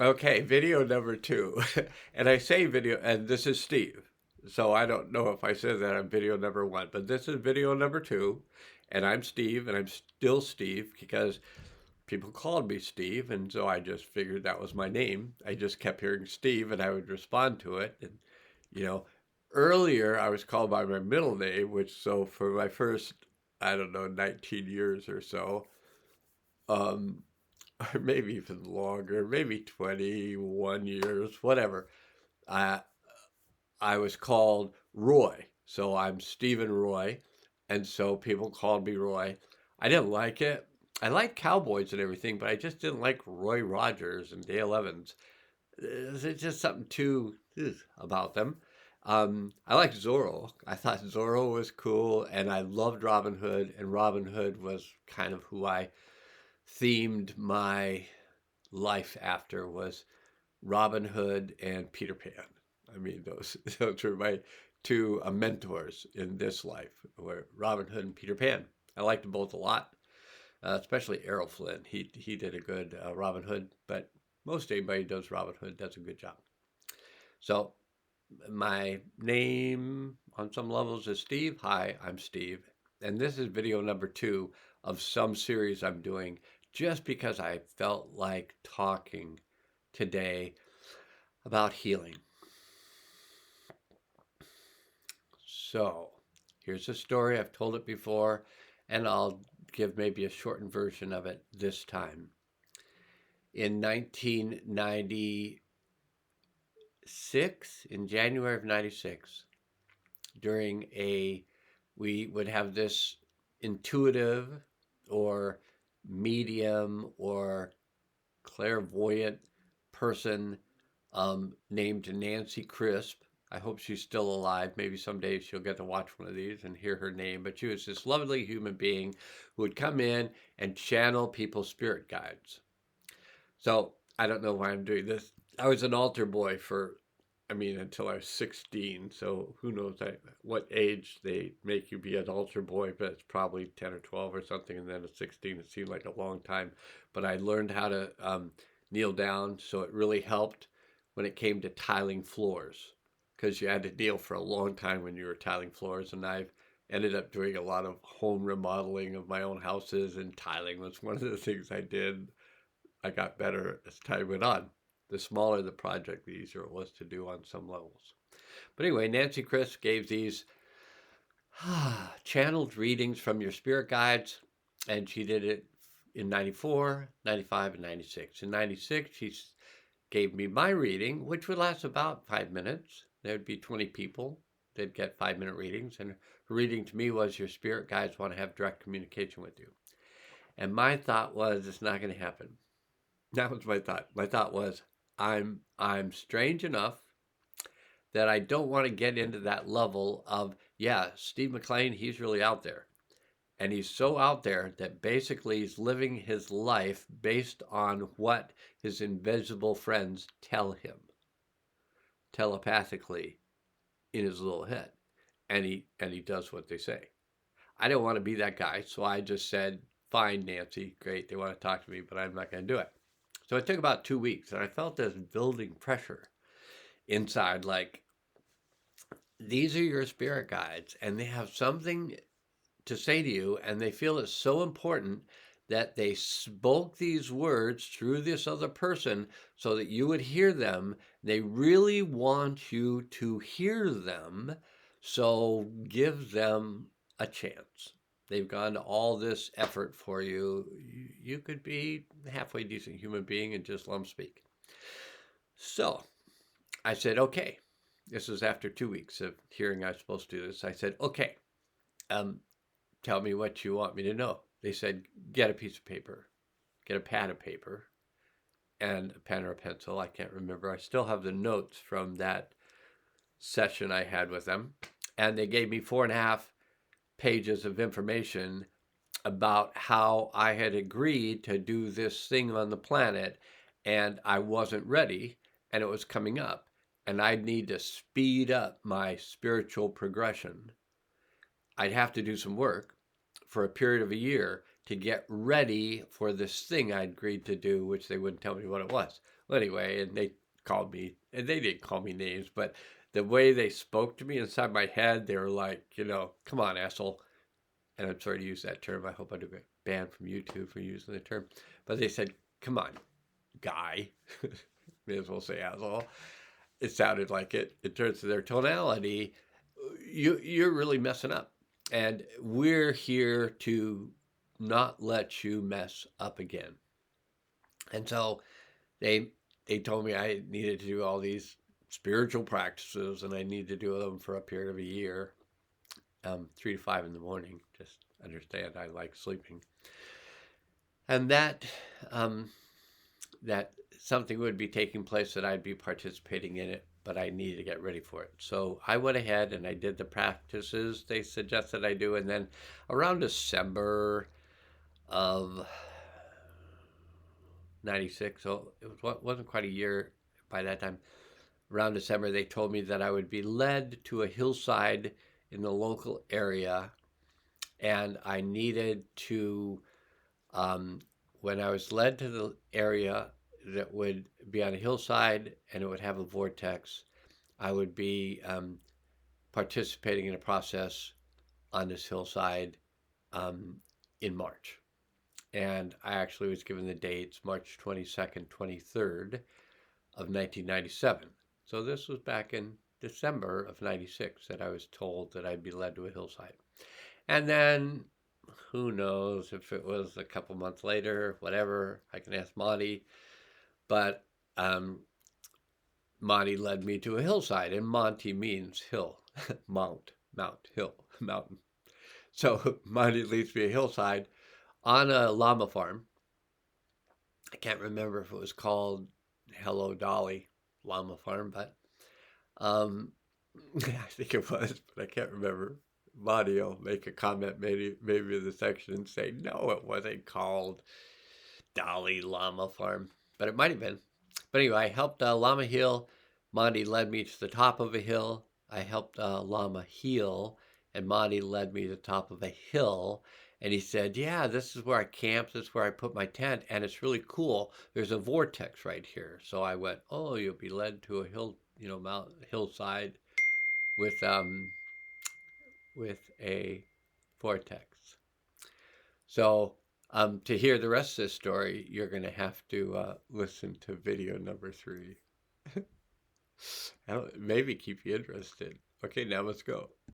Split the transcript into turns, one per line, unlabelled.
Okay, video number two. And I say video, and this is Steve. So I don't know if I said that on video number one, but this is video number two. And I'm Steve, and I'm still Steve because people called me Steve. And so I just figured that was my name. I just kept hearing Steve, and I would respond to it. And, you know, earlier I was called by my middle name, which so for my first, I don't know, 19 years or so, um, or maybe even longer, maybe 21 years, whatever. I I was called Roy. So I'm Stephen Roy. And so people called me Roy. I didn't like it. I liked cowboys and everything, but I just didn't like Roy Rogers and Dale Evans. There's just something too about them. I liked Zorro. I thought Zorro was cool, and I loved Robin Hood, and Robin Hood was kind of who I themed my life after was Robin Hood and Peter Pan. I mean, those those were my two mentors in this life, were Robin Hood and Peter Pan. I liked them both a lot, especially Errol Flynn. He did a good Robin Hood, but most anybody who does Robin Hood does a good job. So my name on some levels is Steve. Hi, I'm Steve, and this is video number two of some series I'm doing just because I felt like talking today about healing. So, here's a story. I've told it before, and I'll give maybe a shortened version of it this time. In 1996, in January of 96, during we would have this intuitive or medium or clairvoyant person named Nancy Crisp. I hope she's still alive. Maybe someday she'll get to watch one of these and hear her name. But she was this lovely human being who would come in and channel people's spirit guides. So I don't know why I'm doing this. I was an altar boy for, I mean, until I was 16. So who knows what age they make you be an altar boy, but it's probably 10 or 12 or something. And then at 16, it seemed like a long time. But I learned how to kneel down. So it really helped when it came to tiling floors because you had to kneel for a long time when you were tiling floors. And I've ended up doing a lot of home remodeling of my own houses, and tiling was one of the things I did. I got better as time went on. The smaller the project, the easier it was to do on some levels. But anyway, Nancy Chris gave these channeled readings from your spirit guides, and she did it in 94, 95, and 96. In 96, she gave me my reading, which would last about 5 minutes. There'd be 20 people. They'd get 5 minute readings. And her reading to me was your spirit guides want to have direct communication with you. And my thought was, it's not going to happen. That was my thought. My thought was, I'm strange enough that I don't want to get into that level of, yeah, Steve McLean, he's really out there. And he's so out there that basically he's living his life based on what his invisible friends tell him telepathically in his little head. And he does what they say. I don't want to be that guy, so I just said, fine, Nancy, great, they want to talk to me, but I'm not going to do it. So it took about 2 weeks, and I felt this building pressure inside, like, these are your spirit guides, and they have something to say to you, and they feel it's so important that they spoke these words through this other person so that you would hear them. They really want you to hear them, so give them a chance. They've gone to all this effort for you. You could be a halfway decent human being and just let them speak. So I said, okay. This was after 2 weeks of hearing I was supposed to do this. I said, okay, um, tell me what you want me to know. They said, get a piece of paper, get a pad of paper, and a pen or a pencil. I can't remember. I still have the notes from that session I had with them. And they gave me 4.5 pages of information about how I had agreed to do this thing on the planet, and I wasn't ready, and it was coming up. And I'd need to speed up my spiritual progression. I'd have to do some work for a period of a year to get ready for this thing I'd agreed to do, which they wouldn't tell me what it was. Well, anyway, and they called me, and they didn't call me names, but the way they spoke to me inside my head, they were like, come on, asshole. And I'm sorry to use that term. I hope I don't get banned from YouTube for using the term. But they said, come on, guy. May as well say asshole. It sounded like it. In terms of their tonality, you're really messing up. And we're here to not let you mess up again. And so they told me I needed to do all these spiritual practices, and I need to do them for a period of a year, 3 to 5 in the morning. Just understand, I like sleeping, and that that something would be taking place, that I'd be participating in it, but I needed to get ready for it. So I went ahead and I did the practices they suggested I do, and then around December of 96, so it wasn't quite a year by that time. Around December, they told me that I would be led to a hillside in the local area, and I needed to, when I was led to the area that would be on a hillside and it would have a vortex, I would be participating in a process on this hillside in March. And I actually was given the dates, March 22nd, 23rd of 1997. So this was back in December of 96 that I was told that I'd be led to a hillside. And then who knows if it was a couple months later, whatever, I can ask Monty. But Monty led me to a hillside, and Monty means hill, mount, hill, mountain. So Monty leads me a hillside on a llama farm. I can't remember if it was called Hello Dolly Llama Farm, but I think it was, but I can't remember. Monty will make a comment maybe in the section and say, no, it wasn't called Dolly Llama Farm, but it might have been. But anyway, I helped Llama Hill. Monty led me to the top of a hill. I helped Llama Heel, and Monty led me to the top of a hill. And he said, yeah, this is where I camp. This is where I put my tent. And it's really cool. There's a vortex right here. So I went, oh, you'll be led to a hill, hillside with a vortex. So to hear the rest of this story, you're going to have to listen to video number 3. Maybe keep you interested. Okay, now let's go.